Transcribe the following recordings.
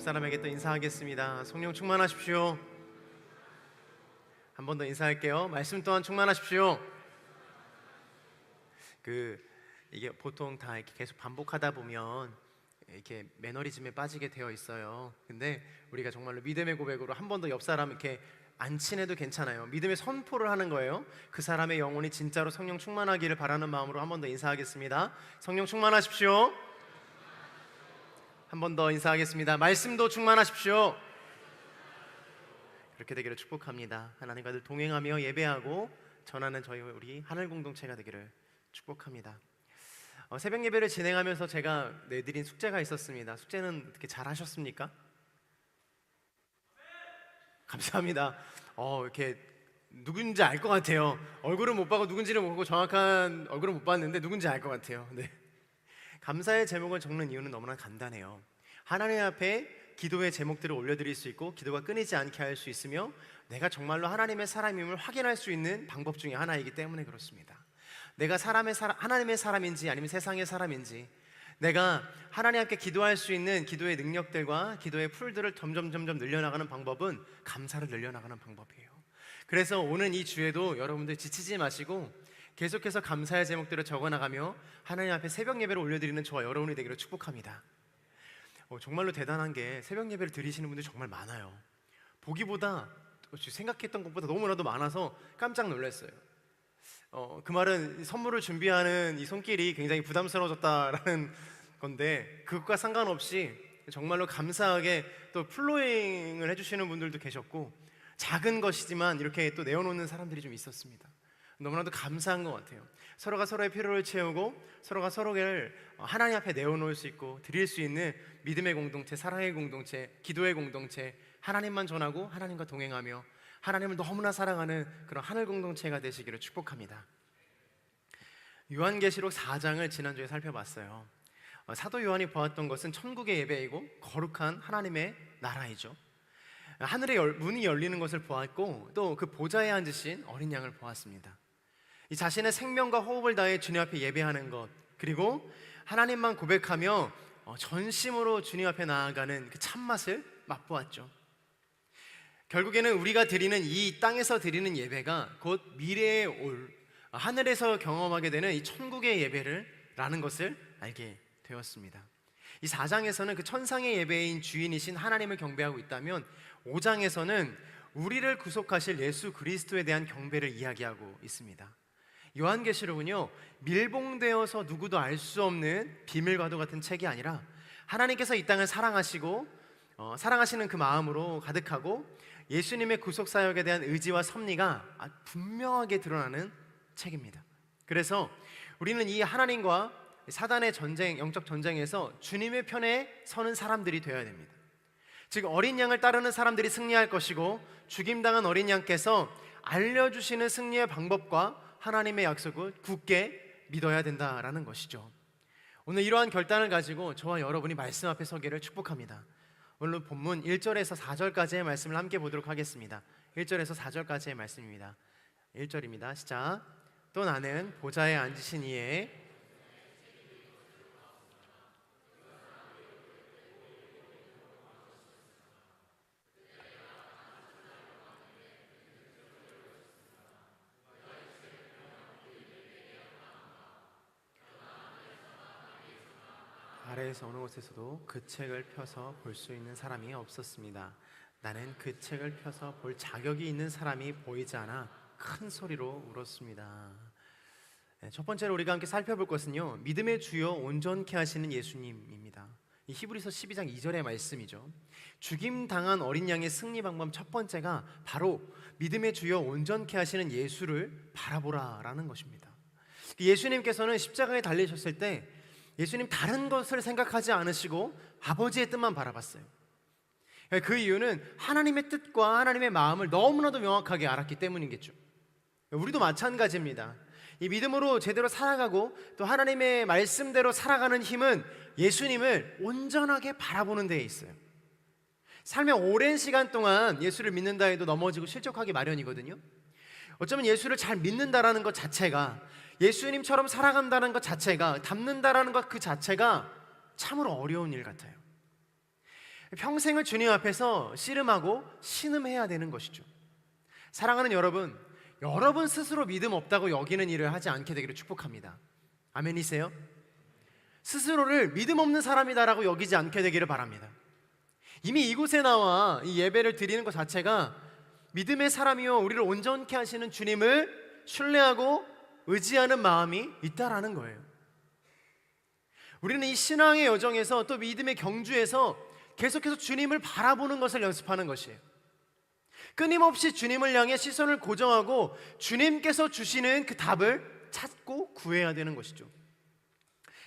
사람에게 또 인사하겠습니다. 성령 충만하십시오. 한 번 더 인사할게요. 말씀 또한 충만하십시오. 이게 보통 다 이렇게 계속 반복하다 보면 이렇게 매너리즘에 빠지게 되어 있어요. 근데 우리가 정말로 믿음의 고백으로 한 번 더 옆 사람 이렇게 안 친해도 괜찮아요. 믿음의 선포를 하는 거예요. 그 사람의 영혼이 진짜로 성령 충만하기를 바라는 마음으로 한 번 더 인사하겠습니다. 성령 충만하십시오. 한 번 더 인사하겠습니다. 말씀도 충만하십시오. 그렇게 되기를 축복합니다. 하나님과 늘 동행하며 예배하고 전하는 우리 하늘 공동체가 되기를 축복합니다. 새벽 예배를 진행하면서 제가 내드린 숙제가 있었습니다. 숙제는 어떻게 잘 하셨습니까? 감사합니다. 이렇게 누군지 알 것 같아요. 얼굴은 못 봐고 누군지는 모르고 정확한 얼굴은 못 봤는데 누군지 알 것 같아요. 네. 감사의 제목을 적는 이유는 너무나 간단해요. 하나님 앞에 기도의 제목들을 올려드릴 수 있고 기도가 끊이지 않게 할 수 있으며 내가 정말로 하나님의 사람임을 확인할 수 있는 방법 중에 하나이기 때문에 그렇습니다. 내가 하나님의 사람인지 아니면 세상의 사람인지, 내가 하나님 앞에 기도할 수 있는 기도의 능력들과 기도의 풀들을 점점 늘려나가는 방법은 감사를 늘려나가는 방법이에요. 그래서 오늘 이 주에도 여러분들 지치지 마시고 계속해서 감사의 제목들을 적어나가며 하나님 앞에 새벽 예배를 올려드리는 저와 여러분이 되기를 축복합니다. 정말로 대단한 게 새벽 예배를 드리시는 분들이 정말 많아요. 보기보다 생각했던 것보다 너무나도 많아서 깜짝 놀랐어요. 그 말은 선물을 준비하는 이 손길이 굉장히 부담스러워졌다라는 건데, 그것과 상관없이 정말로 감사하게 또 플로잉을 해주시는 분들도 계셨고, 작은 것이지만 이렇게 또 내어놓는 사람들이 좀 있었습니다. 너무나도 감사한 것 같아요. 서로가 서로의 필요를 채우고 서로가 서로를 하나님 앞에 내어놓을 수 있고 드릴 수 있는 믿음의 공동체, 사랑의 공동체, 기도의 공동체, 하나님만 전하고 하나님과 동행하며 하나님을 너무나 사랑하는 그런 하늘 공동체가 되시기를 축복합니다. 요한계시록 4장을 지난주에 살펴봤어요. 사도 요한이 보았던 것은 천국의 예배이고 거룩한 하나님의 나라이죠. 하늘의 문이 열리는 것을 보았고 또 그 보좌에 앉으신 어린 양을 보았습니다. 이 자신의 생명과 호흡을 다해 주님 앞에 예배하는 것, 그리고 하나님만 고백하며 전심으로 주님 앞에 나아가는 그 참맛을 맛보았죠. 결국에는 우리가 드리는 이 땅에서 드리는 예배가 곧 미래에 올 하늘에서 경험하게 되는 이 천국의 예배라는 것을 알게 되었습니다. 이 4장에서는 그 천상의 예배인 주인이신 하나님을 경배하고 있다면 5장에서는 우리를 구속하실 예수 그리스도에 대한 경배를 이야기하고 있습니다. 요한계시록은요, 밀봉되어서 누구도 알 수 없는 비밀과도 같은 책이 아니라 하나님께서 이 땅을 사랑하시고 사랑하시는 그 마음으로 가득하고 예수님의 구속사역에 대한 의지와 섭리가 분명하게 드러나는 책입니다. 그래서 우리는 이 하나님과 사단의 전쟁, 영적 전쟁에서 주님의 편에 서는 사람들이 되어야 됩니다. 즉 어린 양을 따르는 사람들이 승리할 것이고, 죽임당한 어린 양께서 알려주시는 승리의 방법과 하나님의 약속을 굳게 믿어야 된다라는 것이죠. 오늘 이러한 결단을 가지고 저와 여러분이 말씀 앞에 서기를 축복합니다. 오늘 본문 1절에서 4절까지의 말씀을 함께 보도록 하겠습니다. 1절에서 4절까지의 말씀입니다. 1절입니다. 시작. 또 나는 보좌에 앉으신 이의 아래에서 어느 곳에서도 그 책을 펴서 볼 수 있는 사람이 없었습니다. 나는 그 책을 펴서 볼 자격이 있는 사람이 보이지 않아 큰 소리로 울었습니다. 첫 번째로 우리가 함께 살펴볼 것은요, 믿음의 주요 온전케 하시는 예수님입니다. 이 히브리서 12장 2절의 말씀이죠. 죽임당한 어린 양의 승리 방법 첫 번째가 바로 믿음의 주요 온전케 하시는 예수를 바라보라라는 것입니다. 예수님께서는 십자가에 달리셨을 때 예수님 다른 것을 생각하지 않으시고 아버지의 뜻만 바라봤어요. 그 이유는 하나님의 뜻과 하나님의 마음을 너무나도 명확하게 알았기 때문이겠죠. 우리도 마찬가지입니다. 이 믿음으로 제대로 살아가고 또 하나님의 말씀대로 살아가는 힘은 예수님을 온전하게 바라보는 데에 있어요. 삶의 오랜 시간 동안 예수를 믿는다 해도 넘어지고 실족하기 마련이거든요. 어쩌면 예수를 잘 믿는다라는 것 자체가, 예수님처럼 살아간다는 것 자체가, 닮는다라는 것 그 자체가 참으로 어려운 일 같아요. 평생을 주님 앞에서 씨름하고 신음해야 되는 것이죠. 사랑하는 여러분, 여러분 스스로 믿음 없다고 여기는 일을 하지 않게 되기를 축복합니다. 아멘이세요? 스스로를 믿음 없는 사람이다라고 여기지 않게 되기를 바랍니다. 이미 이곳에 나와 이 예배를 드리는 것 자체가 믿음의 사람이요 우리를 온전케 하시는 주님을 신뢰하고 의지하는 마음이 있다라는 거예요. 우리는 이 신앙의 여정에서 또 믿음의 경주에서 계속해서 주님을 바라보는 것을 연습하는 것이에요. 끊임없이 주님을 향해 시선을 고정하고 주님께서 주시는 그 답을 찾고 구해야 되는 것이죠.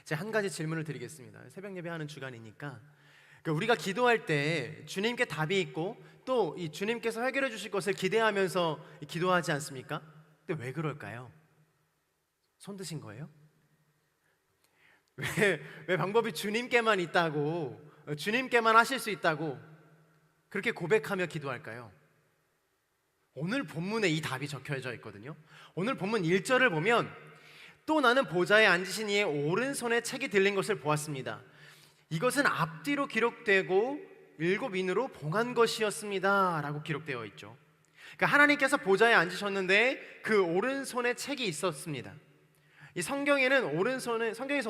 제가 한 가지 질문을 드리겠습니다. 새벽 예배하는 주간이니까 우리가 기도할 때 주님께 답이 있고 또 이 주님께서 해결해 주실 것을 기대하면서 기도하지 않습니까? 근데 왜 그럴까요? 손 드신 거예요? 왜 방법이 주님께만 있다고, 주님께만 하실 수 있다고 그렇게 고백하며 기도할까요? 오늘 본문에 이 답이 적혀져 있거든요. 오늘 본문 1절을 보면 또 나는 보좌에 앉으신 이의 오른손에 책이 들린 것을 보았습니다. 이것은 앞뒤로 기록되고 7인으로 봉한 것이었습니다 라고 기록되어 있죠. 그러니까 하나님께서 보좌에 앉으셨는데 그 오른손에 책이 있었습니다. 이 성경에서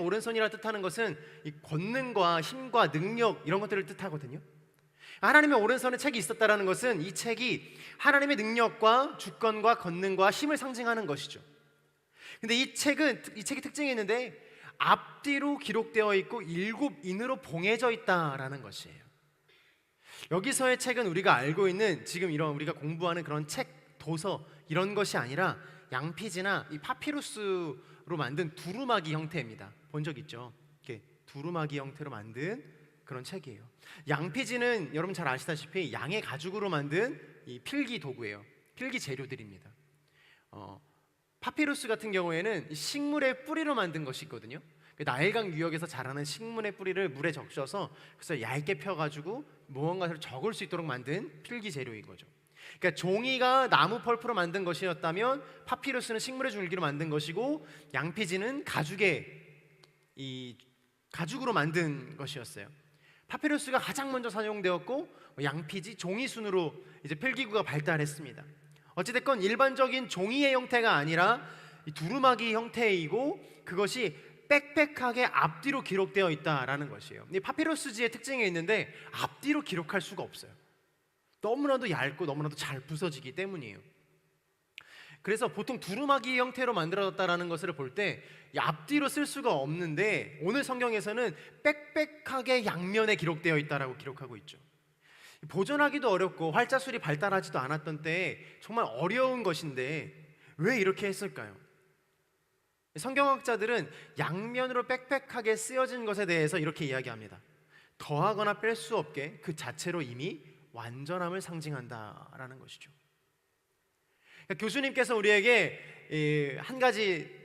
오른손이라 뜻하는 것은 이 권능과 힘과 능력 이런 것들을 뜻하거든요. 하나님의 오른손에 책이 있었다라는 것은 이 책이 하나님의 능력과 주권과 권능과 힘을 상징하는 것이죠. 근데 이 책의 특징이 있는데 앞뒤로 기록되어 있고 7인으로 봉해져 있다라는 것이에요. 여기서의 책은 우리가 알고 있는 지금 이런 우리가 공부하는 그런 책, 도서 이런 것이 아니라 양피지나 이 파피루스로 만든 두루마기 형태입니다. 본 적 있죠? 이렇게 두루마기 형태로 만든 그런 책이에요. 양피지는 여러분 잘 아시다시피 양의 가죽으로 만든 이 필기 도구예요. 필기 재료들입니다. 파피루스 같은 경우에는 식물의 뿌리로 만든 것이 있거든요. 나일강 유역에서 자라는 식물의 뿌리를 물에 적셔서 그래서 얇게 펴가지고 무언가를 적을 수 있도록 만든 필기 재료인 거죠. 그러니까 종이가 나무 펄프로 만든 것이었다면 파피루스는 식물의 줄기로 만든 것이고 양피지는 가죽으로 만든 것이었어요. 파피루스가 가장 먼저 사용되었고 양피지, 종이순으로 이제 필기구가 발달했습니다. 어찌됐건 일반적인 종이의 형태가 아니라 이 두루마기 형태이고 그것이 빽빽하게 앞뒤로 기록되어 있다라는 것이에요. 이 파피루스지의 특징이 있는데 앞뒤로 기록할 수가 없어요. 너무나도 얇고 너무나도 잘 부서지기 때문이에요. 그래서 보통 두루마기 형태로 만들어졌다라는 것을 볼 때 앞뒤로 쓸 수가 없는데 오늘 성경에서는 빽빽하게 양면에 기록되어 있다라고 기록하고 있죠. 보존하기도 어렵고 활자술이 발달하지도 않았던 때에 정말 어려운 것인데 왜 이렇게 했을까요? 성경학자들은 양면으로 빽빽하게 쓰여진 것에 대해서 이렇게 이야기합니다. 더하거나 뺄 수 없게 그 자체로 이미 완전함을 상징한다라는 것이죠. 그러니까 교수님께서 우리에게 한 가지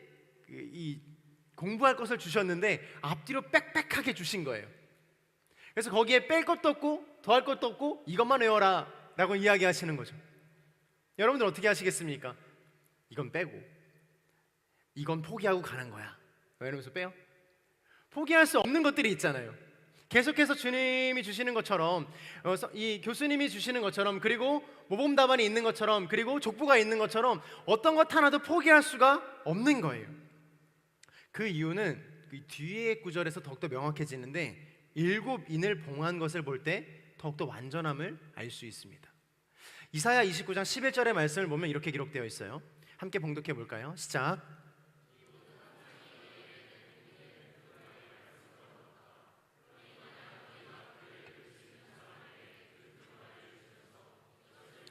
공부할 것을 주셨는데 앞뒤로 빽빽하게 주신 거예요. 그래서 거기에 뺄 것도 없고 더할 것도 없고 이것만 외워라 라고 이야기하시는 거죠. 여러분들 어떻게 하시겠습니까? 이건 빼고 이건 포기하고 가는 거야 이러면서 빼요? 포기할 수 없는 것들이 있잖아요. 계속해서 주님이 주시는 것처럼 이 교수님이 주시는 것처럼 그리고 모범답안이 있는 것처럼 그리고 족보가 있는 것처럼 어떤 것 하나도 포기할 수가 없는 거예요. 그 이유는 그 뒤에 구절에서 더욱더 명확해지는데 7인을 봉한 것을 볼 때 더욱더 완전함을 알 수 있습니다. 이사야 29장 11절의 말씀을 보면 이렇게 기록되어 있어요. 함께 봉독해 볼까요? 시작.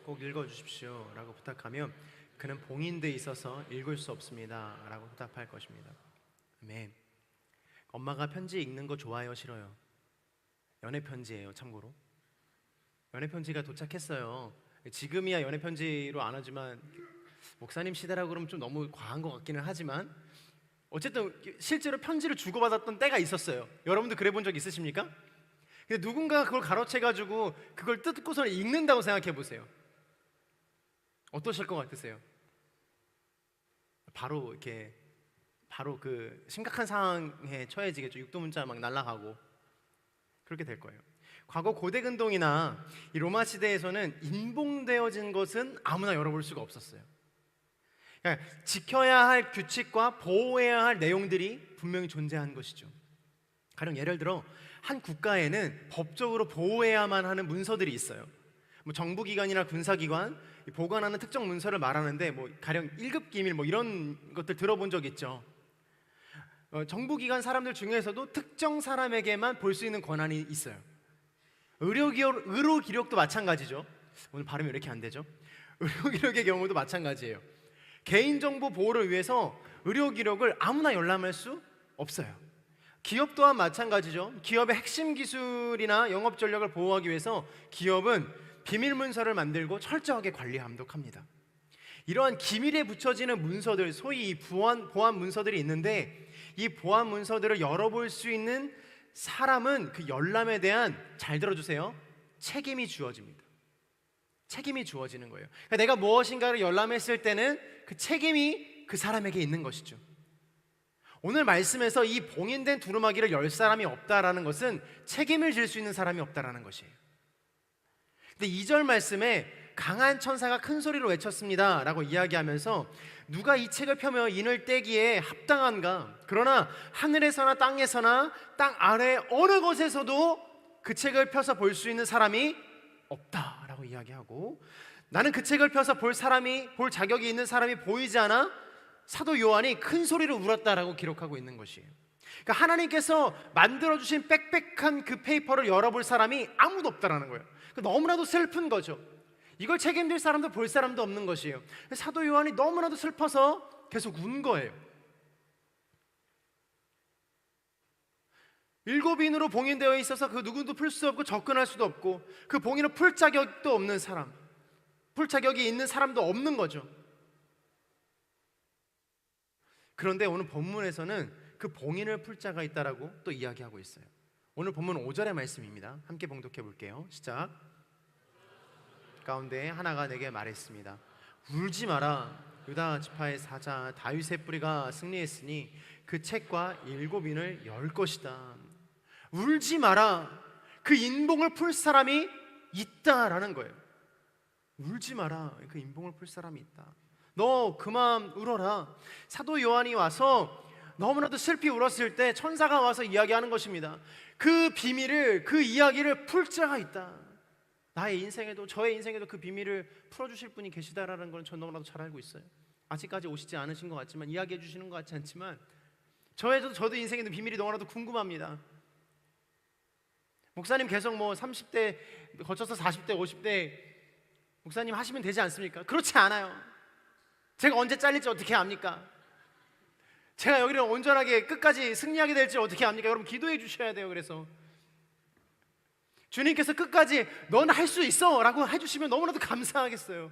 꼭 읽어주십시오 라고 부탁하면 그는 봉인돼 있어서 읽을 수 없습니다 라고 대답할 것입니다. 아멘. 엄마가 편지 읽는 거 좋아요, 싫어요? 연애 편지예요. 참고로 연애 편지가 도착했어요. 지금이야 연애 편지로 안 하지만 목사님 시대라고 그러면 좀 너무 과한 것 같기는 하지만 어쨌든 실제로 편지를 주고받았던 때가 있었어요. 여러분도 그래 본 적 있으십니까? 근데 누군가가 그걸 가로채가지고 그걸 뜯고서 읽는다고 생각해 보세요. 어떠실 것 같으세요? 바로 그 심각한 상황에 처해지겠죠. 육두문자 막 날아가고 그렇게 될 거예요. 과거 고대 근동이나 이 로마 시대에서는 인봉되어진 것은 아무나 열어볼 수가 없었어요. 그러니까 지켜야 할 규칙과 보호해야 할 내용들이 분명히 존재한 것이죠. 가령 예를 들어 한 국가에는 법적으로 보호해야만 하는 문서들이 있어요. 뭐 정부기관이나 군사기관 보관하는 특정 문서를 말하는데 뭐 가령 1급 기밀 뭐 이런 것들 들어본 적 있죠. 정부기관 사람들 중에서도 특정 사람에게만 볼 수 있는 권한이 있어요. 의료 기록도 마찬가지죠. 오늘 발음이 왜 이렇게 안 되죠? 의료 기록의 경우도 마찬가지예요. 개인정보 보호를 위해서 의료 기록을 아무나 열람할 수 없어요. 기업 또한 마찬가지죠. 기업의 핵심 기술이나 영업 전략을 보호하기 위해서 기업은 비밀 문서를 만들고 철저하게 관리 감독합니다. 이러한 기밀에 붙여지는 문서들, 소위 보안 문서들이 있는데 이 보안 문서들을 열어볼 수 있는 사람은 그 열람에 대한, 잘 들어주세요, 책임이 주어집니다. 책임이 주어지는 거예요. 그러니까 내가 무엇인가를 열람했을 때는 그 책임이 그 사람에게 있는 것이죠. 오늘 말씀에서 이 봉인된 두루마기를 열 사람이 없다라는 것은 책임을 질 수 있는 사람이 없다라는 것이에요. 근데 2절 말씀에 강한 천사가 큰 소리로 외쳤습니다 라고 이야기하면서 누가 이 책을 펴며 인을 떼기에 합당한가? 그러나 하늘에서나 땅에서나 땅 아래 어느 곳에서도 그 책을 펴서 볼 수 있는 사람이 없다라고 이야기하고, 나는 그 책을 펴서 볼 자격이 있는 사람이 보이지 않아 사도 요한이 큰 소리로 울었다라고 기록하고 있는 것이에요. 그러니까 하나님께서 만들어주신 빽빽한 그 페이퍼를 열어볼 사람이 아무도 없다라는 거예요. 그러니까 너무나도 슬픈 거죠. 이걸 책임질 사람도 볼 사람도 없는 것이에요. 사도 요한이 너무나도 슬퍼서 계속 운 거예요. 7인으로 봉인되어 있어서 그 누구도 풀 수 없고 접근할 수도 없고 그 봉인을 풀 자격도 없는 사람, 풀 자격이 있는 사람도 없는 거죠. 그런데 오늘 본문에서는 그 봉인을 풀 자가 있다라고 또 이야기하고 있어요. 오늘 본문 5절의 말씀입니다. 함께 봉독해 볼게요. 시작. 가운데 하나가 내게 말했습니다. 울지 마라. 유다 지파의 사자 다윗의 뿌리가 승리했으니 그 책과 7인을 열 것이다. 울지 마라. 그 인봉을 풀 사람이 있다라는 거예요. 울지 마라. 그 인봉을 풀 사람이 있다. 너 그만 울어라. 사도 요한이 와서 너무나도 슬피 울었을 때 천사가 와서 이야기하는 것입니다. 그 비밀을, 그 이야기를 풀 자가 있다. 나의 인생에도, 저의 인생에도 그 비밀을 풀어주실 분이 계시다라는 걸 전 너무나도 잘 알고 있어요. 아직까지 오시지 않으신 것 같지만, 이야기해 주시는 것 같지 않지만 저도 인생에도 비밀이 너무나도 궁금합니다. 목사님 계속 뭐 30대 거쳐서 40대 50대 목사님 하시면 되지 않습니까? 그렇지 않아요. 제가 언제 잘릴지 어떻게 압니까? 제가 여기를 온전하게 끝까지 승리하게 될지 어떻게 압니까? 여러분 기도해 주셔야 돼요. 그래서 주님께서 끝까지 넌 할 수 있어 라고 해주시면 너무나도 감사하겠어요.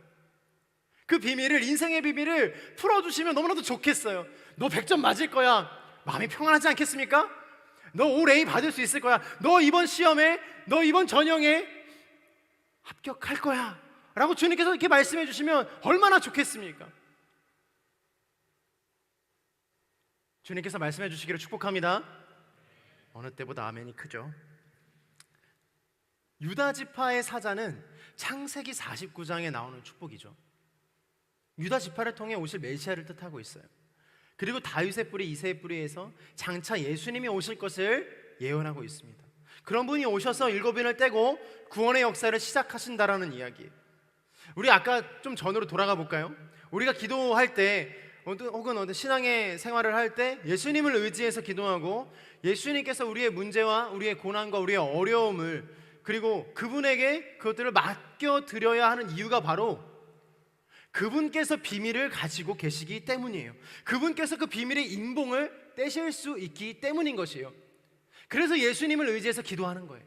그 비밀을, 인생의 비밀을 풀어주시면 너무나도 좋겠어요. 너 100점 맞을 거야. 마음이 평안하지 않겠습니까? 너 올 A 받을 수 있을 거야. 너 이번 시험에, 너 이번 전형에 합격할 거야 라고 주님께서 이렇게 말씀해 주시면 얼마나 좋겠습니까? 주님께서 말씀해 주시기를 축복합니다. 어느 때보다 아멘이 크죠. 유다 지파의 사자는 창세기 49장에 나오는 축복이죠. 유다 지파를 통해 오실 메시아를 뜻하고 있어요. 그리고 다윗의 뿌리, 이새의 뿌리에서 장차 예수님이 오실 것을 예언하고 있습니다. 그런 분이 오셔서 7인을 떼고 구원의 역사를 시작하신다라는 이야기. 우리 아까 좀 전으로 돌아가 볼까요? 우리가 기도할 때 혹은 신앙의 생활을 할 때 예수님을 의지해서 기도하고 예수님께서 우리의 문제와 우리의 고난과 우리의 어려움을, 그리고 그분에게 그것들을 맡겨드려야 하는 이유가 바로 그분께서 비밀을 가지고 계시기 때문이에요. 그분께서 그 비밀의 인봉을 떼실 수 있기 때문인 것이에요. 그래서 예수님을 의지해서 기도하는 거예요.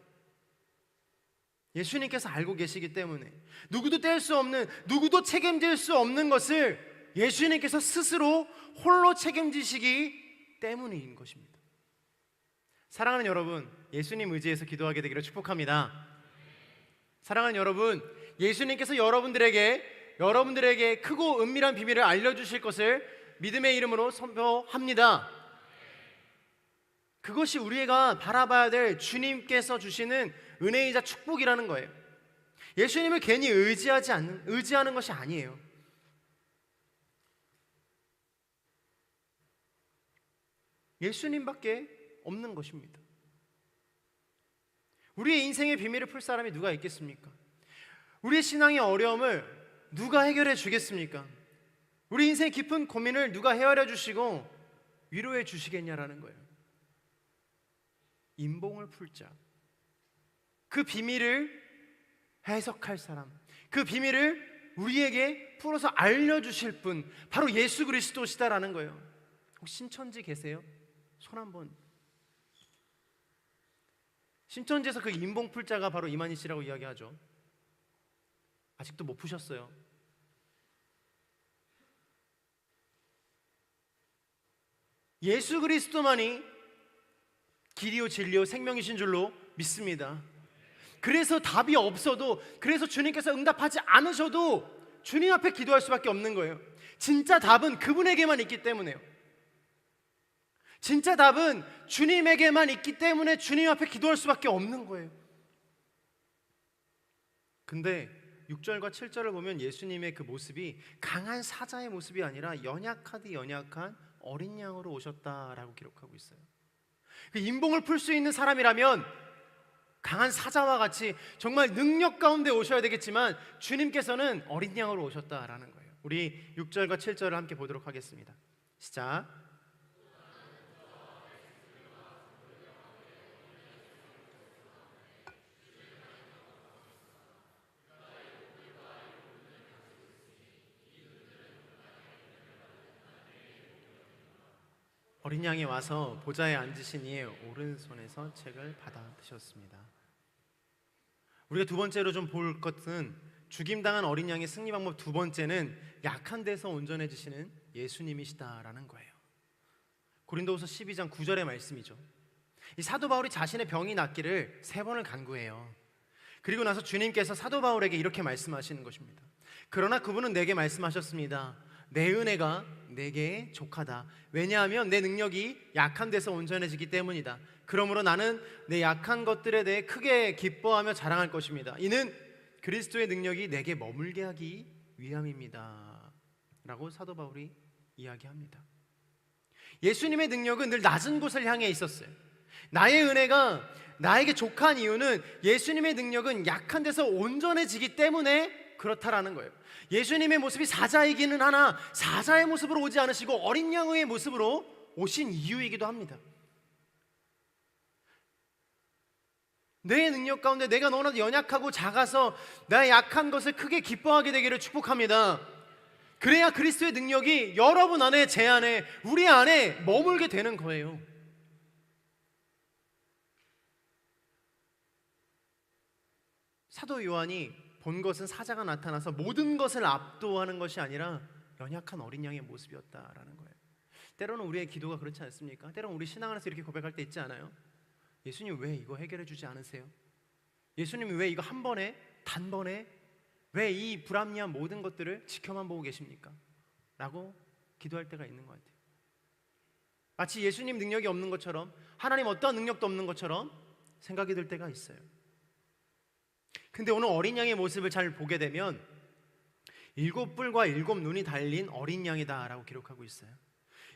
예수님께서 알고 계시기 때문에 누구도 뗄 수 없는, 누구도 책임질 수 없는 것을 예수님께서 스스로 홀로 책임지시기 때문인 것입니다. 사랑하는 여러분, 예수님 의지해서 기도하게 되기를 축복합니다. 사랑하는 여러분, 예수님께서 여러분들에게 크고 은밀한 비밀을 알려주실 것을 믿음의 이름으로 선포합니다. 그것이 우리가 바라봐야 될 주님께서 주시는 은혜이자 축복이라는 거예요. 예수님을 괜히 의지하는 것이 아니에요. 예수님밖에 없는 것입니다. 우리의 인생의 비밀을 풀 사람이 누가 있겠습니까? 우리의 신앙의 어려움을 누가 해결해 주겠습니까? 우리 인생의 깊은 고민을 누가 헤아려 주시고 위로해 주시겠냐라는 거예요. 인봉을 풀 자, 그 비밀을 해석할 사람, 그 비밀을 우리에게 풀어서 알려주실 분, 바로 예수 그리스도시다라는 거예요. 혹시 신천지 계세요? 손 한번. 신천지에서 그 인봉 풀 자가 바로 이만희 씨라고 이야기하죠. 아직도 못 푸셨어요. 예수 그리스도만이 길이요 진리요 생명이신 줄로 믿습니다. 그래서 답이 없어도, 그래서 주님께서 응답하지 않으셔도 주님 앞에 기도할 수밖에 없는 거예요. 진짜 답은 그분에게만 있기 때문에요. 진짜 답은 주님에게만 있기 때문에 주님 앞에 기도할 수밖에 없는 거예요. 근데 6절과 7절을 보면 예수님의 그 모습이 강한 사자의 모습이 아니라 연약하디 연약한 어린 양으로 오셨다라고 기록하고 있어요. 그 인봉을 풀 수 있는 사람이라면 강한 사자와 같이 정말 능력 가운데 오셔야 되겠지만 주님께서는 어린 양으로 오셨다라는 거예요. 우리 6절과 7절을 함께 보도록 하겠습니다. 시작. 어린 양이 와서 보좌에 앉으신 이의 오른손에서 책을 받아 드셨습니다. 우리가 두 번째로 좀 볼 것은 죽임당한 어린 양의 승리 방법 두 번째는 약한 데서 온전해지시는 예수님이시다라는 거예요. 고린도후서 12장 9절의 말씀이죠. 이 사도 바울이 자신의 병이 낫기를 3번을 간구해요. 그리고 나서 주님께서 사도 바울에게 이렇게 말씀하시는 것입니다. 그러나 그분은 내게 말씀하셨습니다. 내 은혜가 내게 족하다. 왜냐하면 내 능력이 약한 데서 온전해지기 때문이다. 그러므로 나는 내 약한 것들에 대해 크게 기뻐하며 자랑할 것입니다. 이는 그리스도의 능력이 내게 머물게 하기 위함입니다. 라고 사도 바울이 이야기합니다. 예수님의 능력은 늘 낮은 곳을 향해 있었어요. 나의 은혜가 나에게 족한 이유는 예수님의 능력은 약한 데서 온전해지기 때문에 그렇다라는 거예요. 예수님의 모습이 사자이기는 하나 사자의 모습으로 오지 않으시고 어린 양의 모습으로 오신 이유이기도 합니다. 내 능력 가운데 내가 너무나도 연약하고 작아서 나의 약한 것을 크게 기뻐하게 되기를 축복합니다. 그래야 그리스도의 능력이 여러분 안에, 제 안에, 우리 안에 머물게 되는 거예요. 사도 요한이 본 것은 사자가 나타나서 모든 것을 압도하는 것이 아니라 연약한 어린 양의 모습이었다라는 거예요. 때로는 우리의 기도가 그렇지 않습니까? 때로는 우리 신앙 안에서 이렇게 고백할 때 있지 않아요? 예수님 왜 이거 해결해 주지 않으세요? 예수님이 왜 이거 한 번에, 단번에 왜 이 불합리한 모든 것들을 지켜만 보고 계십니까? 라고 기도할 때가 있는 것 같아요. 마치 예수님 능력이 없는 것처럼, 하나님 어떠한 능력도 없는 것처럼 생각이 들 때가 있어요. 근데 오늘 어린 양의 모습을 잘 보게 되면 7뿔과 7눈이 달린 어린 양이다 라고 기록하고 있어요.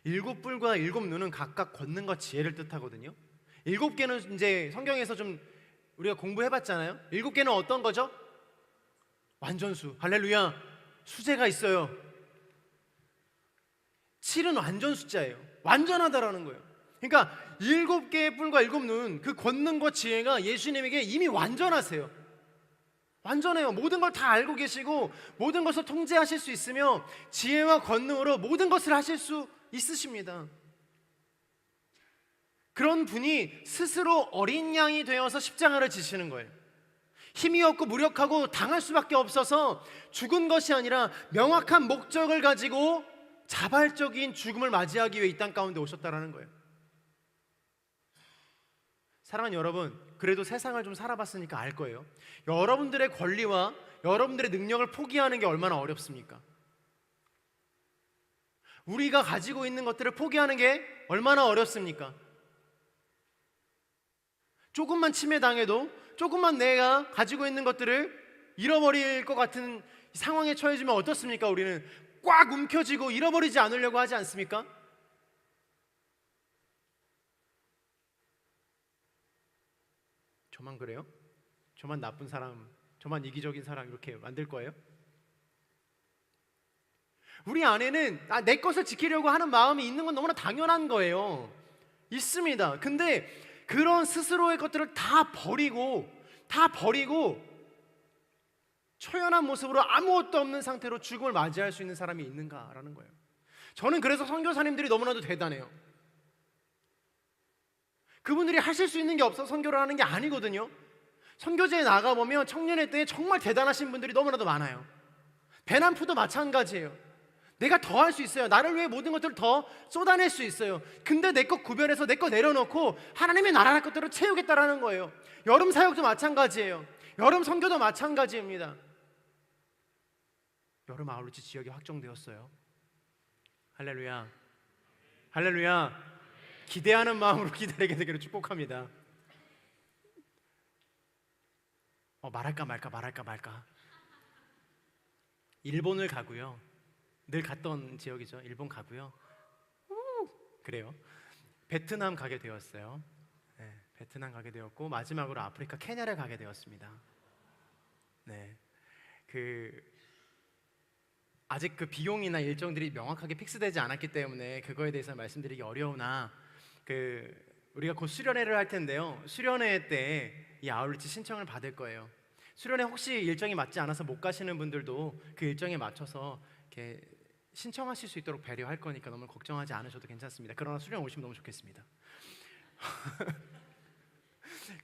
7뿔과 7눈은 각각 권능과 지혜를 뜻하거든요. 7개는 이제 성경에서 좀 우리가 공부해봤잖아요. 7개는 어떤 거죠? 완전수, 할렐루야. 수제가 있어요. 7은 완전 숫자예요. 완전하다라는 거예요. 그러니까 7개의 뿔과 7눈, 그 권능과 지혜가 예수님에게 이미 완전하세요. 완전해요. 모든 걸 다 알고 계시고 모든 것을 통제하실 수 있으며 지혜와 권능으로 모든 것을 하실 수 있으십니다. 그런 분이 스스로 어린 양이 되어서 십자가를 지시는 거예요. 힘이 없고 무력하고 당할 수밖에 없어서 죽은 것이 아니라 명확한 목적을 가지고 자발적인 죽음을 맞이하기 위해 이 땅 가운데 오셨다라는 거예요. 사랑하는 여러분, 그래도 세상을 좀 살아봤으니까 알 거예요. 여러분들의 권리와 여러분들의 능력을 포기하는 게 얼마나 어렵습니까? 우리가 가지고 있는 것들을 포기하는 게 얼마나 어렵습니까? 조금만 침해당해도, 조금만 내가 가지고 있는 것들을 잃어버릴 것 같은 상황에 처해지면 어떻습니까? 우리는 꽉 움켜쥐고 잃어버리지 않으려고 하지 않습니까? 저만 그래요? 저만 나쁜 사람, 저만 이기적인 사람 이렇게 만들 거예요? 우리 안에는 내 것을 지키려고 하는 마음이 있는 건 너무나 당연한 거예요. 있습니다. 근데 그런 스스로의 것들을 다 버리고 초연한 모습으로 아무것도 없는 상태로 죽음을 맞이할 수 있는 사람이 있는가라는 거예요. 저는 그래서 선교사님들이 너무나도 대단해요. 그분들이 하실 수 있는 게 없어서 선교를 하는 게 아니거든요. 선교제에 나가보면 청년회 때 정말 대단하신 분들이 너무나도 많아요. 배남프도 마찬가지예요. 내가 더 할 수 있어요. 나를 위해 모든 것들을 더 쏟아낼 수 있어요. 근데 내 것 구별해서 내 것 내려놓고 하나님의 나라의 것들을 채우겠다라는 거예요. 여름 사역도 마찬가지예요. 여름 선교도 마찬가지입니다. 여름 아울리치 지역이 확정되었어요. 할렐루야, 할렐루야. 기대하는 마음으로 기다리게 되기를 축복합니다. 말할까 말까. 일본을 가고요. 늘 갔던 지역이죠. 일본 가고요. 그래요. 베트남 가게 되었어요. 네, 베트남 가게 되었고 마지막으로 아프리카 케냐를 가게 되었습니다. 네, 아직 그 비용이나 일정들이 명확하게 픽스되지 않았기 때문에 그거에 대해서 말씀드리기 어려우나 우리가 곧 수련회를 할 텐데요. 수련회 때 이 아울리치 신청을 받을 거예요. 수련회 혹시 일정이 맞지 않아서 못 가시는 분들도 그 일정에 맞춰서 이렇게 신청하실 수 있도록 배려할 거니까 너무 걱정하지 않으셔도 괜찮습니다. 그러나 수련 오시면 너무 좋겠습니다.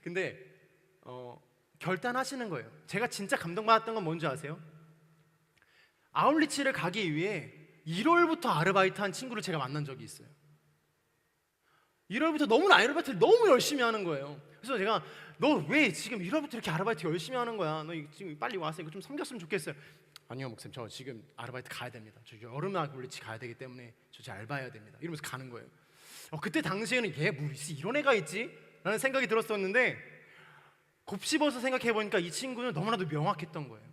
근데 결단하시는 거예요. 제가 진짜 감동받았던 건 뭔지 아세요? 아울리치를 가기 위해 1월부터 아르바이트한 친구를 제가 만난 적이 있어요. 1월부터 너무나 아르바이트를 너무 열심히 하는 거예요. 그래서 제가 너 왜 지금 1월부터 이렇게 아르바이트 열심히 하는 거야? 너 지금 빨리 와서 이거 좀 섬겼으면 좋겠어요. 아니요 목사님, 저 지금 아르바이트 가야 됩니다. 저 여름 아울리치 가야 되기 때문에 저 알바해야 됩니다. 이러면서 가는 거예요. 그때 당시에는 얘 뭐 이런 애가 있지? 라는 생각이 들었었는데 곱씹어서 생각해보니까 이 친구는 너무나도 명확했던 거예요.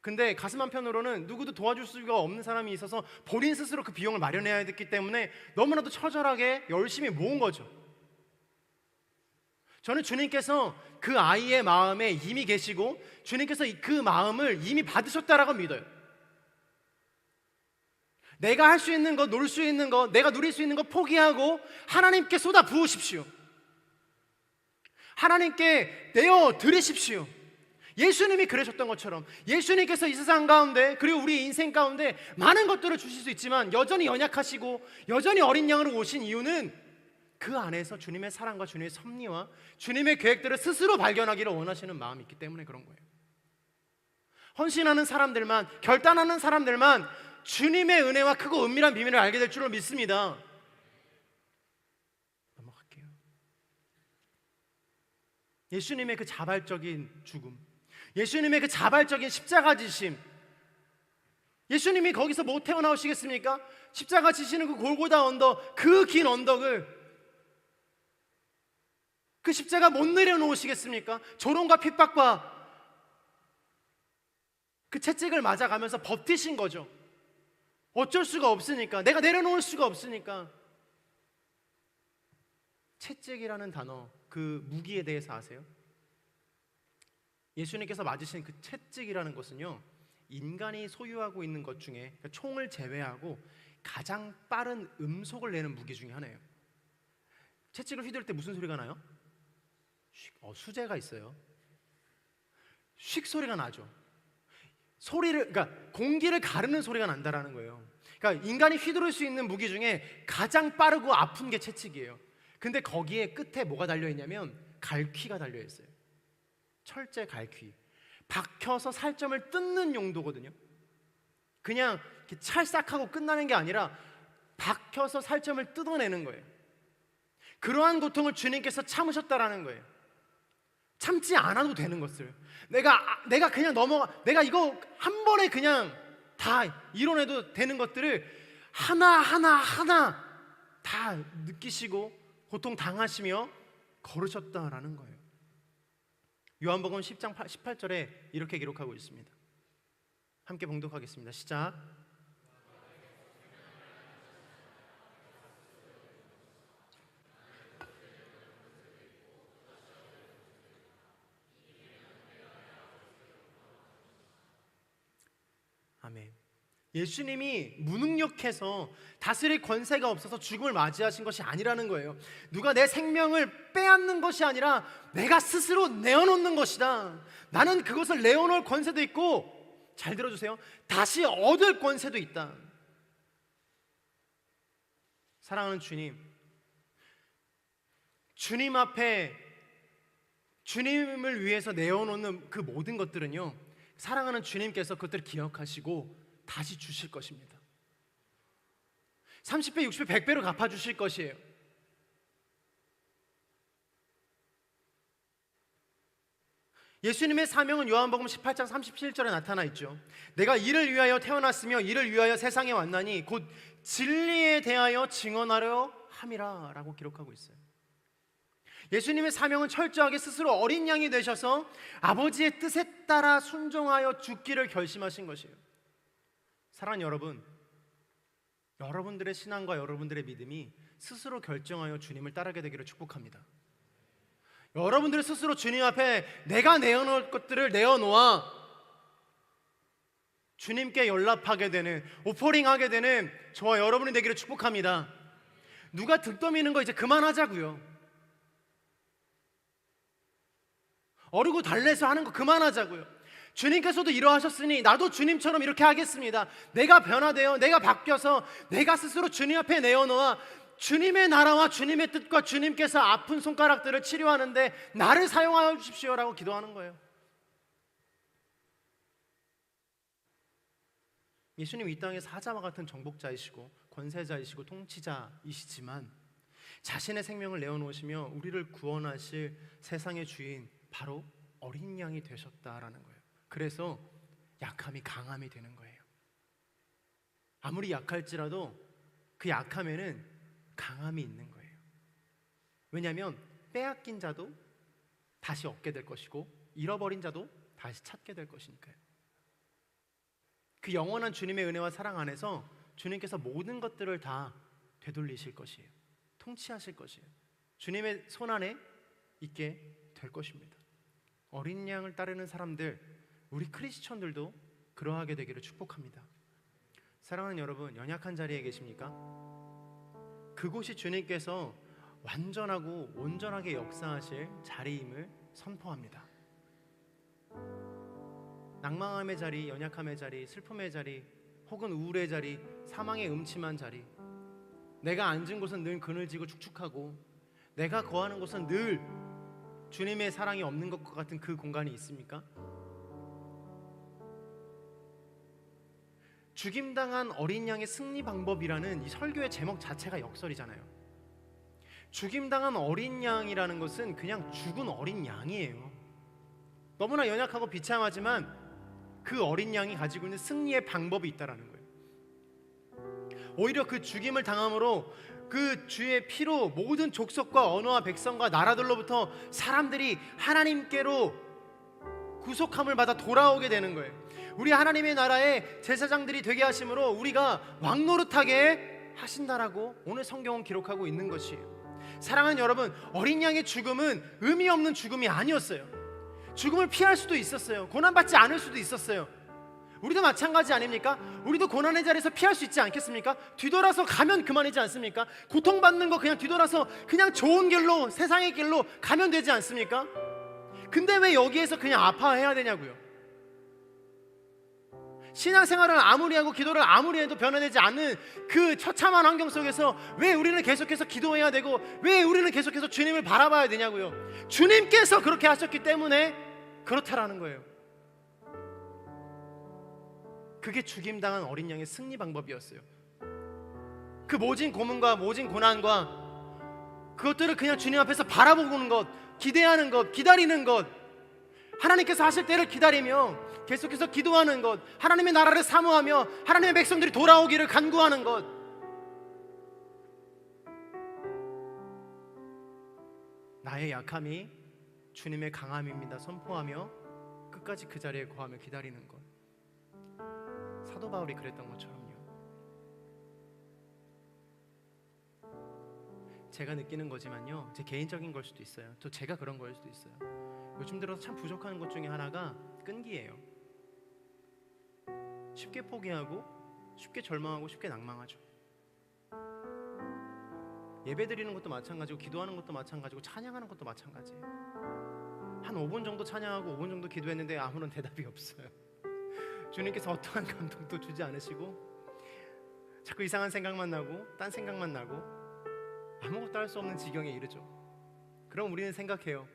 근데 가슴 한편으로는 누구도 도와줄 수가 없는 사람이 있어서 본인 스스로 그 비용을 마련해야 됐기 때문에 너무나도 처절하게 열심히 모은 거죠. 저는 주님께서 그 아이의 마음에 이미 계시고 주님께서 그 마음을 이미 받으셨다라고 믿어요. 내가 할 수 있는 것, 놀 수 있는 것, 내가 누릴 수 있는 것 포기하고 하나님께 쏟아 부으십시오. 하나님께 내어 드리십시오. 예수님이 그러셨던 것처럼 예수님께서 이 세상 가운데 그리고 우리 인생 가운데 많은 것들을 주실 수 있지만 여전히 연약하시고 여전히 어린 양으로 오신 이유는 그 안에서 주님의 사랑과 주님의 섭리와 주님의 계획들을 스스로 발견하기를 원하시는 마음이 있기 때문에 그런 거예요. 헌신하는 사람들만, 결단하는 사람들만 주님의 은혜와 크고 은밀한 비밀을 알게 될 줄로 믿습니다. 넘어갈게요. 예수님의 그 자발적인 죽음, 예수님의 그 자발적인 십자가 지심, 예수님이 거기서 못 태어나오시겠습니까? 십자가 지시는 그 골고다 언덕, 그 긴 언덕을 그 십자가 못 내려놓으시겠습니까? 조롱과 핍박과 그 채찍을 맞아가면서 버티신 거죠. 어쩔 수가 없으니까, 내가 내려놓을 수가 없으니까. 채찍이라는 단어, 그 무기에 대해서 아세요? 예수님께서 맞으신 그 채찍이라는 것은요, 인간이 소유하고 있는 것 중에, 그러니까 총을 제외하고 가장 빠른 음속을 내는 무기 중에 하나예요. 채찍을 휘두를 때 무슨 소리가 나요? 수제가 있어요. 쉭 소리가 나죠. 그러니까 공기를 가르는 소리가 난다라는 거예요. 그러니까 인간이 휘두를 수 있는 무기 중에 가장 빠르고 아픈 게 채찍이에요. 근데 거기에 끝에 뭐가 달려있냐면 갈퀴가 달려있어요. 철제 갈퀴. 박혀서 살점을 뜯는 용도거든요. 그냥 이렇게 찰싹하고 끝나는 게 아니라 박혀서 살점을 뜯어내는 거예요. 그러한 고통을 주님께서 참으셨다라는 거예요. 참지 않아도 되는 것을 내가 그냥 내가 이거 한 번에 그냥 다 이뤄내도 되는 것들을 하나 다 느끼시고 고통 당하시며 걸으셨다라는 거예요. 요한복음 10장 18절에 이렇게 기록하고 있습니다. 함께 봉독하겠습니다. 시작. 아멘. 예수님이 무능력해서 다스릴 권세가 없어서 죽음을 맞이하신 것이 아니라는 거예요. 누가 내 생명을 빼앗는 것이 아니라 내가 스스로 내어놓는 것이다. 나는 그것을 내어놓을 권세도 있고, 잘 들어주세요, 다시 얻을 권세도 있다. 사랑하는 주님, 주님 앞에 주님을 위해서 내어놓는 그 모든 것들은요, 사랑하는 주님께서 그것들을 기억하시고 다시 주실 것입니다. 30배, 60배, 100배로 갚아주실 것이에요. 예수님의 사명은 요한복음 18장 37절에 나타나 있죠. 내가 이를 위하여 태어났으며 이를 위하여 세상에 왔나니 곧 진리에 대하여 증언하려 함이라 라고 기록하고 있어요. 예수님의 사명은 철저하게 스스로 어린 양이 되셔서 아버지의 뜻에 따라 순종하여 죽기를 결심하신 것이에요. 사랑하는 여러분, 여러분들의 신앙과 여러분들의 믿음이 스스로 결정하여 주님을 따르게 되기를 축복합니다. 여러분들이 스스로 주님 앞에 내가 내어놓을 것들을 내어놓아 주님께 연락하게 되는, 오퍼링하게 되는 저와 여러분이 되기를 축복합니다. 누가 득 떠미는 거 이제 그만하자고요. 어리고 달래서 하는 거 그만하자고요. 주님께서도 이러하셨으니 나도 주님처럼 이렇게 하겠습니다. 내가 변화되어 내가 바뀌어서 내가 스스로 주님 앞에 내어놓아 주님의 나라와 주님의 뜻과 주님께서 아픈 손가락들을 치료하는데 나를 사용하여 주십시오라고 기도하는 거예요. 예수님 이 땅의 사자와 같은 정복자이시고 권세자이시고 통치자이시지만 자신의 생명을 내어놓으시며 우리를 구원하실 세상의 주인, 바로 어린 양이 되셨다라는 거예요. 그래서 약함이 강함이 되는 거예요. 아무리 약할지라도 그 약함에는 강함이 있는 거예요. 왜냐하면 빼앗긴 자도 다시 얻게 될 것이고 잃어버린 자도 다시 찾게 될 것이니까요. 그 영원한 주님의 은혜와 사랑 안에서 주님께서 모든 것들을 다 되돌리실 것이에요. 통치하실 것이에요. 주님의 손 안에 있게 될 것입니다. 어린 양을 따르는 사람들, 우리 크리스천들도 그러하게 되기를 축복합니다. 사랑하는 여러분, 연약한 자리에 계십니까? 그곳이 주님께서 완전하고 온전하게 역사하실 자리임을 선포합니다. 낭망함의 자리, 연약함의 자리, 슬픔의 자리, 혹은 우울의 자리, 사망의 음침한 자리, 내가 앉은 곳은 늘 그늘지고 축축하고 내가 거하는 곳은 늘 주님의 사랑이 없는 것과 같은 그 공간이 있습니까? 죽임당한 어린 양의 승리 방법이라는 이 설교의 제목 자체가 역설이잖아요. 죽임당한 어린 양이라는 것은 그냥 죽은 어린 양이에요. 너무나 연약하고 비참하지만 그 어린 양이 가지고 있는 승리의 방법이 있다라는 거예요. 오히려 그 죽임을 당함으로 그 주의 피로 모든 족속과 언어와 백성과 나라들로부터 사람들이 하나님께로 구속함을 받아 돌아오게 되는 거예요. 우리 하나님의 나라의 제사장들이 되게 하심으로 우리가 왕노릇하게 하신다라고 오늘 성경은 기록하고 있는 것이에요. 사랑하는 여러분, 어린 양의 죽음은 의미 없는 죽음이 아니었어요. 죽음을 피할 수도 있었어요. 고난받지 않을 수도 있었어요. 우리도 마찬가지 아닙니까? 우리도 고난의 자리에서 피할 수 있지 않겠습니까? 뒤돌아서 가면 그만이지 않습니까? 고통받는 거 그냥 뒤돌아서 그냥 좋은 길로, 세상의 길로 가면 되지 않습니까? 근데 왜 여기에서 그냥 아파해야 되냐고요? 신앙생활을 아무리 하고 기도를 아무리 해도 변화되지 않는 그 처참한 환경 속에서 왜 우리는 계속해서 기도해야 되고 왜 우리는 계속해서 주님을 바라봐야 되냐고요? 주님께서 그렇게 하셨기 때문에 그렇다라는 거예요. 그게 죽임당한 어린 양의 승리 방법이었어요. 그 모진 고문과 모진 고난과 그것들을 그냥 주님 앞에서 바라보는 것, 기대하는 것, 기다리는 것, 하나님께서 하실 때를 기다리며 계속해서 기도하는 것, 하나님의 나라를 사모하며 하나님의 백성들이 돌아오기를 간구하는 것, 나의 약함이 주님의 강함입니다 선포하며 끝까지 그 자리에 거하며 기다리는 것. 사도 바울이 그랬던 것처럼요. 제가 느끼는 거지만요, 제 개인적인 걸 수도 있어요. 또 제가 그런 거일 수도 있어요. 요즘 들어서 참 부족한 것 중에 하나가 끈기예요. 쉽게 포기하고 쉽게 절망하고 쉽게 낭망하죠. 예배 드리는 것도 마찬가지고 기도하는 것도 마찬가지고 찬양하는 것도 마찬가지예요. 한 5분 정도 찬양하고 5분 정도 기도했는데 아무런 대답이 없어요. 주님께서 어떠한 감동도 주지 않으시고 자꾸 이상한 생각만 나고 딴 생각만 나고 아무것도 할 수 없는 지경에 이르죠. 그럼 우리는 생각해요.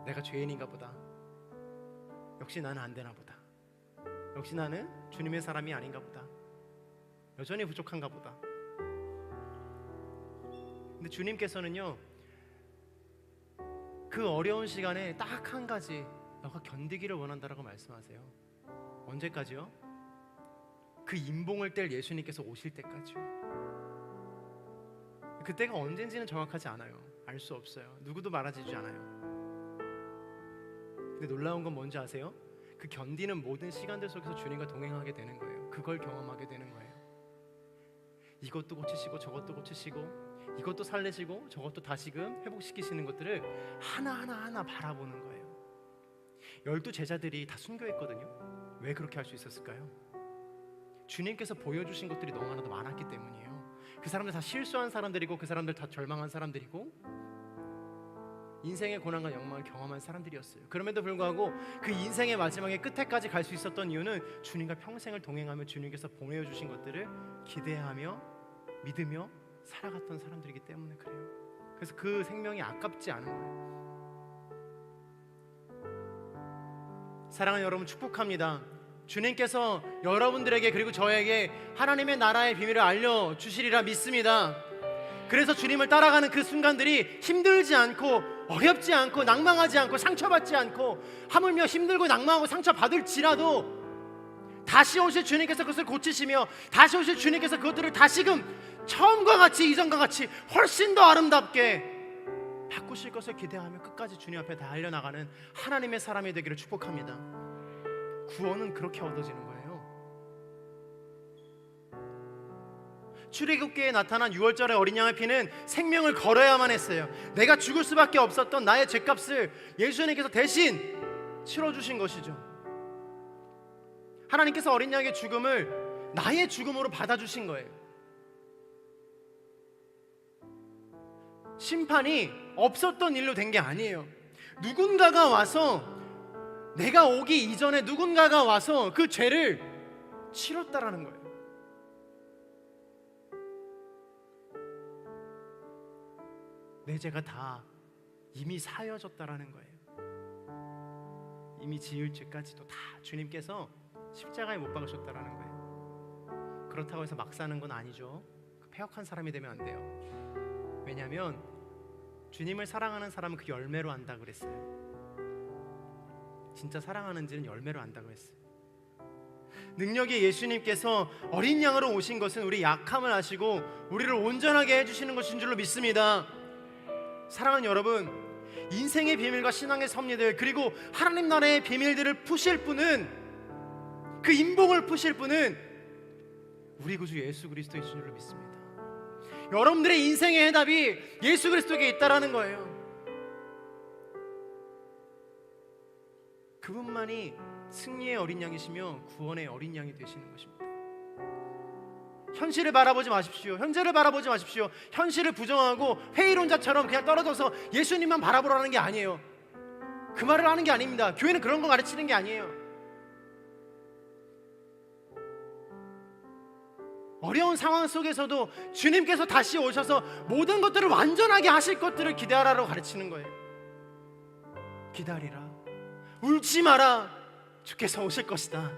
내가 죄인인가 보다. 역시 나는 안 되나 보다. 역시 나는 주님의 사람이 아닌가 보다. 여전히 부족한가 보다. 근데 주님께서는요, 그 어려운 시간에 딱 한 가지, 너가 견디기를 원한다라고 말씀하세요. 언제까지요? 그 임봉을 뗄 예수님께서 오실 때까지요. 그때가 언젠지는 정확하지 않아요. 알 수 없어요. 누구도 말해주지 않아요. 근데 놀라운 건 뭔지 아세요? 그 견디는 모든 시간들 속에서 주님과 동행하게 되는 거예요. 그걸 경험하게 되는 거예요. 이것도 고치시고 저것도 고치시고 이것도 살리시고 저것도 다시금 회복시키시는 것들을 하나하나 바라보는 거예요. 12 제자들이 다 순교했거든요. 왜 그렇게 할 수 있었을까요? 주님께서 보여주신 것들이 너무나도 많았기 때문이에요. 그 사람들 다 실수한 사람들이고 그 사람들 다 절망한 사람들이고 인생의 고난과 영광을 경험한 사람들이었어요. 그럼에도 불구하고 그 인생의 마지막에 끝에까지 갈 수 있었던 이유는 주님과 평생을 동행하며 주님께서 보내주신 것들을 기대하며 믿으며 살아갔던 사람들이기 때문에 그래요. 그래서 그 생명이 아깝지 않은 거예요. 사랑하는 여러분, 축복합니다. 주님께서 여러분들에게 그리고 저에게 하나님의 나라의 비밀을 알려주시리라 믿습니다. 그래서 주님을 따라가는 그 순간들이 힘들지 않고 어렵지 않고 낭망하지 않고 상처받지 않고 하물며 힘들고 낭망하고 상처받을지라도 다시 오실 주님께서 그것을 고치시며 다시 오실 주님께서 그것들을 다시금 처음과 같이 이전과 같이 훨씬 더 아름답게 바꾸실 것을 기대하며 끝까지 주님 앞에 달려나가는 하나님의 사람이 되기를 축복합니다. 구원은 그렇게 얻어지는 거예요. 출애굽기에 나타난 6월절의 어린 양의 피는 생명을 걸어야만 했어요. 내가 죽을 수밖에 없었던 나의 죄값을 예수님께서 대신 치러주신 것이죠. 하나님께서 어린 양의 죽음을 나의 죽음으로 받아주신 거예요. 심판이 없었던 일로 된 게 아니에요. 누군가가 와서 내가 오기 이전에 누군가가 와서 그 죄를 치렀다라는 거예요. 내 죄가 다 이미 사여졌다라는 거예요. 이미 지을 죄까지도 다 주님께서 십자가에 못 박으셨다라는 거예요. 그렇다고 해서 막 사는 건 아니죠. 폐역한 사람이 되면 안 돼요. 왜냐하면 주님을 사랑하는 사람은 그 열매로 안다 그랬어요. 진짜 사랑하는지는 열매로 안다고 했어요. 능력의 예수님께서 어린 양으로 오신 것은 우리 약함을 아시고 우리를 온전하게 해주시는 것인 줄로 믿습니다. 사랑하는 여러분, 인생의 비밀과 신앙의 섭리들 그리고 하나님 나라의 비밀들을 푸실 분은, 그 인봉을 푸실 분은 우리 구주 예수 그리스도이신 줄로 믿습니다. 여러분들의 인생의 해답이 예수 그리스도에게 있다라는 거예요. 그분만이 승리의 어린 양이시며 구원의 어린 양이 되시는 것입니다. 현실을 바라보지 마십시오. 현재를 바라보지 마십시오. 현실을 부정하고 회의론자처럼 그냥 떨어져서 예수님만 바라보라는 게 아니에요. 그 말을 하는 게 아닙니다. 교회는 그런 거 가르치는 게 아니에요. 어려운 상황 속에서도 주님께서 다시 오셔서 모든 것들을 완전하게 하실 것들을 기대하라고 가르치는 거예요. 기다리라. 울지 마라. 주께서 오실 것이다.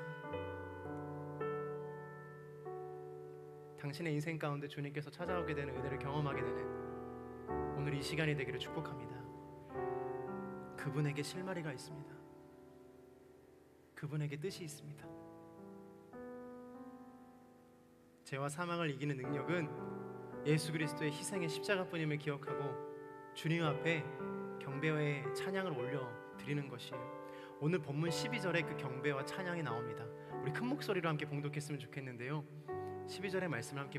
당신의 인생 가운데 주님께서 찾아오게 되는 은혜를 경험하게 되는 오늘 이 시간이 되기를 축복합니다. 그분에게 실마리가 있습니다. 그분에게 뜻이 있습니다. 죄와 사망을 이기는 능력은 예수 그리스도의 희생의 십자가뿐임을 기억하고 주님 앞에 경배의 찬양을 올려 드리는 것이에요. 오늘 본문 12절에 그 경배와 찬양이 나옵니다. 우리 큰 목소리로 함께 봉독했으면 좋겠는데요. 12절의 말씀을 함께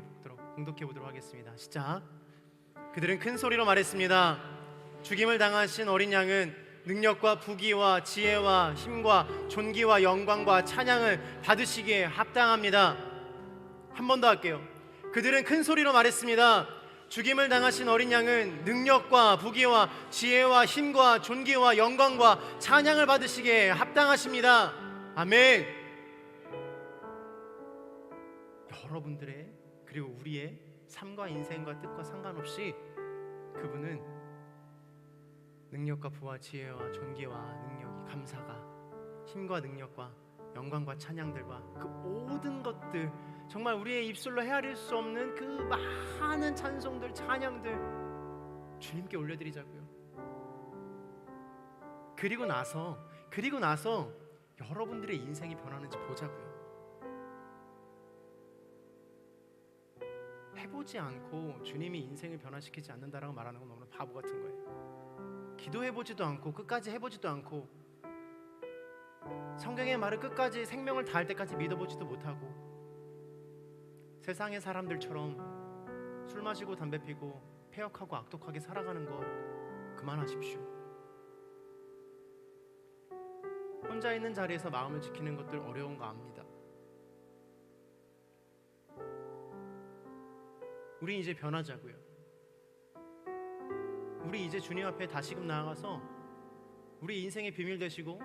봉독해 보도록 하겠습니다. 시작. 그들은 큰 소리로 말했습니다. 죽임을 당하신 어린 양은 능력과 부귀와 지혜와 힘과 존귀와 영광과 찬양을 받으시기에 합당합니다. 한 번 더 할게요. 그들은 큰 소리로 말했습니다. 죽임을 당하신 어린 양은 능력과 부귀와 지혜와 힘과 존귀와 영광과 찬양을 받으시기에 합당하십니다. 아멘. 여러분들의 그리고 우리의 삶과 인생과 뜻과 상관없이 그분은 능력과 부와 지혜와 존귀와 능력이 감사가 힘과 능력과 영광과 찬양들과 그 모든 것들, 정말 우리의 입술로 헤아릴 수 없는 그 많은 찬송들, 찬양들 주님께 올려드리자고요. 그리고 나서 여러분들의 인생이 변하는지 보자고요. 해보지 않고 주님이 인생을 변화시키지 않는다라고 말하는 건 너무나 바보 같은 거예요. 기도해보지도 않고 끝까지 해보지도 않고 성경의 말을 끝까지 생명을 다할 때까지 믿어보지도 못하고 세상의 사람들처럼 술 마시고 담배 피고 폐역하고 악독하게 살아가는 거 그만하십시오. 혼자 있는 자리에서 마음을 지키는 것들 어려운 거 압니다. 우리 이제 변하자고요. 우리 이제 주님 앞에 다시금 나아가서 우리 인생의 비밀 되시고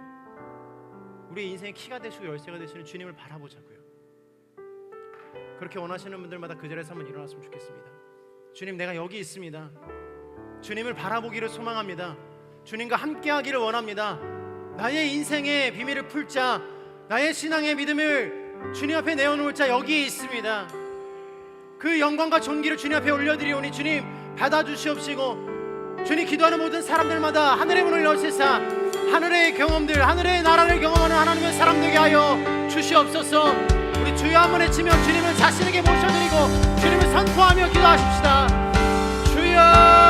우리 인생의 키가 되시고 열쇠가 되시는 주님을 바라보자고요. 그렇게 원하시는 분들마다 그 자리에서 한번 일어났으면 좋겠습니다. 주님, 내가 여기 있습니다. 주님을 바라보기를 소망합니다. 주님과 함께하기를 원합니다. 나의 인생의 비밀을 풀 자, 나의 신앙의 믿음을 주님 앞에 내어놓을 자 여기에 있습니다. 그 영광과 존귀를 주님 앞에 올려드리오니 주님 받아주시옵시고, 주님 기도하는 모든 사람들마다 하늘의 문을 여시사 하늘의 경험들, 하늘의 나라를 경험하는 하나님의 사람 되게 하여 주시옵소서. 우리 주여 한번 외치며 주님을 자신에게 모셔드리고 주님을 선포하며 기도하십시다. 주여.